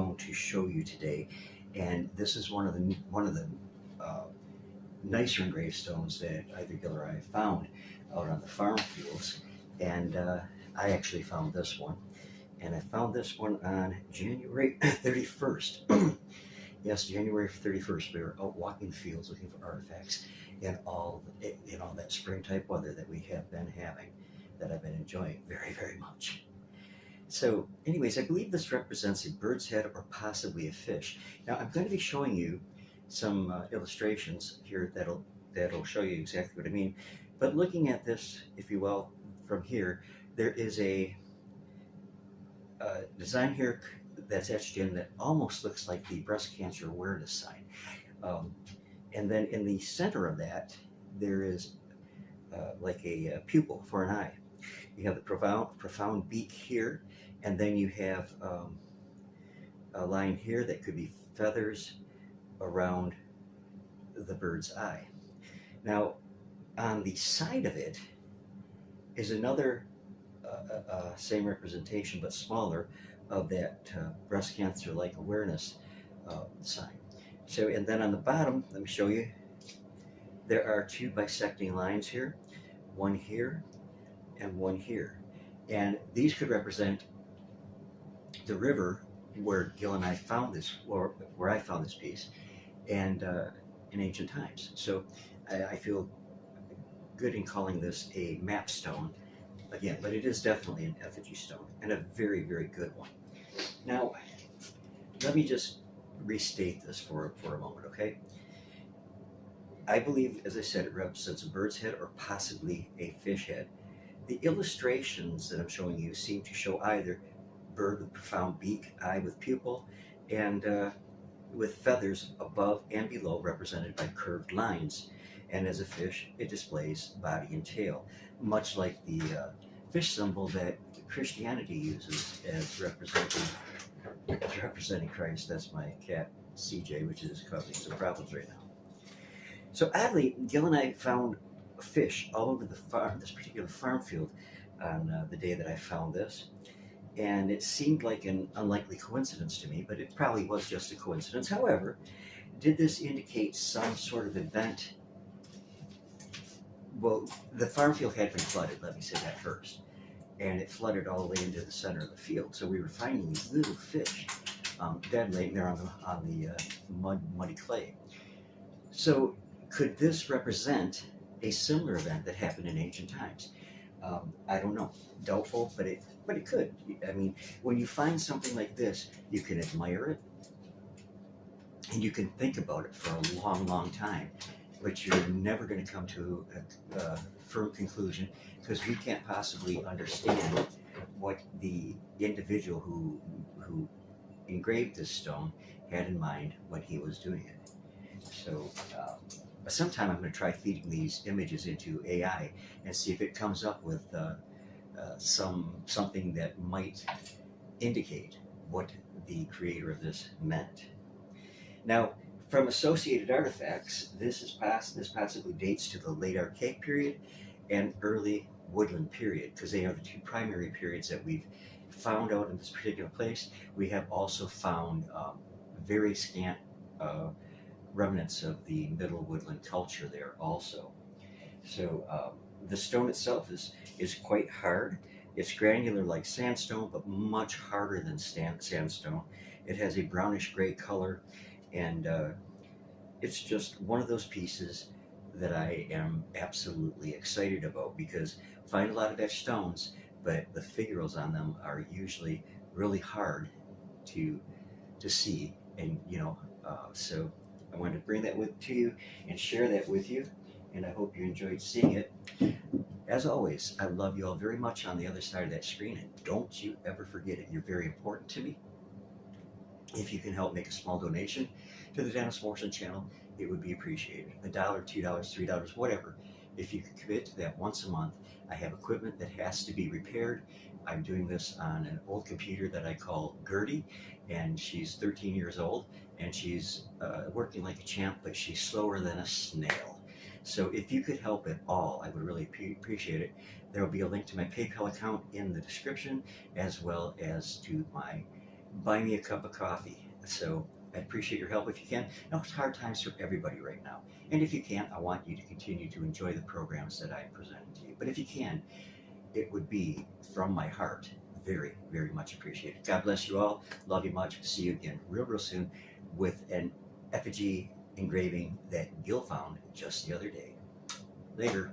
stone to show you today, and this is one of the uh, nicer engraved stones that either Gil or I found out on the farm fields. And I actually found this one, and I found this one on January 31st. Yes, January 31st. We were out walking the fields looking for artifacts in all that spring type weather that we have been having, that I've been enjoying very, very much. So anyways, I believe this represents a bird's head or possibly a fish. Now I'm going to be showing you some illustrations here that'll show you exactly what I mean. But looking at this, if you will, from here, there is a design here that's etched in that almost looks like the breast cancer awareness sign. And then in the center of that, there is like a pupil for an eye. You have the profound beak here, and then you have a line here that could be feathers around the bird's eye. Now, on the side of it is another same representation, but smaller, of that breast cancer-like awareness sign. So, and then on the bottom, let me show you, there are two bisecting lines here, one here and one here. And these could represent the river where Gil and I found this, or where I found this piece, and in ancient times. So I feel good in calling this a map stone again, but it is definitely an effigy stone, and a very, very good one. Now, let me just restate this for a moment, okay? I believe, as I said, it represents a bird's head or possibly a fish head. The illustrations that I'm showing you seem to show either bird with profound beak, eye with pupil, and with feathers above and below represented by curved lines. And as a fish, it displays body and tail, much like the fish symbol that Christianity uses as representing Christ. That's my cat, CJ, which is causing some problems right now. So oddly, Gil and I found fish all over the farm, this particular farm field, on the day that I found this. And it seemed like an unlikely coincidence to me, but it probably was just a coincidence. However, did this indicate some sort of event? Well, the farm field had been flooded, let me say that first. And it flooded all the way into the center of the field. So we were finding these little fish dead laying there on the muddy clay. So could this represent a similar event that happened in ancient times? I don't know. Doubtful, but it could. I mean, when you find something like this, you can admire it, and you can think about it for a long, long time, but you're never going to come to a firm conclusion, because we can't possibly understand what the individual who engraved this stone had in mind when he was doing it. So sometime I'm going to try feeding these images into AI and see if it comes up with something that might indicate what the creator of this meant. Now, from associated artifacts, this possibly dates to the late Archaic period and early Woodland period, because they are the two primary periods that we've found out in this particular place. We have also found very scant remnants of the Middle Woodland culture there also. So the stone itself is quite hard. It's granular like sandstone, but much harder than sandstone. It has a brownish gray color, and it's just one of those pieces that I am absolutely excited about, because I find a lot of etched stones, but the figurals on them are usually really hard to see, and so I wanted to bring that to you and share that with you, and I hope you enjoyed seeing it. As always, I love you all very much on the other side of that screen, and don't you ever forget it. You're very important to me. If you can help make a small donation to the Dennis Morrison channel, it would be appreciated. $1, $2, $3, whatever. If you could commit to that once a month. I have equipment that has to be repaired. I'm doing this on an old computer that I call Gertie, and she's 13 years old, and she's working like a champ, but she's slower than a snail. So if you could help at all, I would really appreciate it. There will be a link to my PayPal account in the description, as well as to my buy me a cup of coffee. So I appreciate your help if you can. No, it's hard times for everybody right now. And if you can't, I want you to continue to enjoy the programs that I presented to you. But if you can, it would be from my heart very, very much appreciated. God bless you all. Love you much. See you again real soon with an effigy engraving that Gil found just the other day. Later.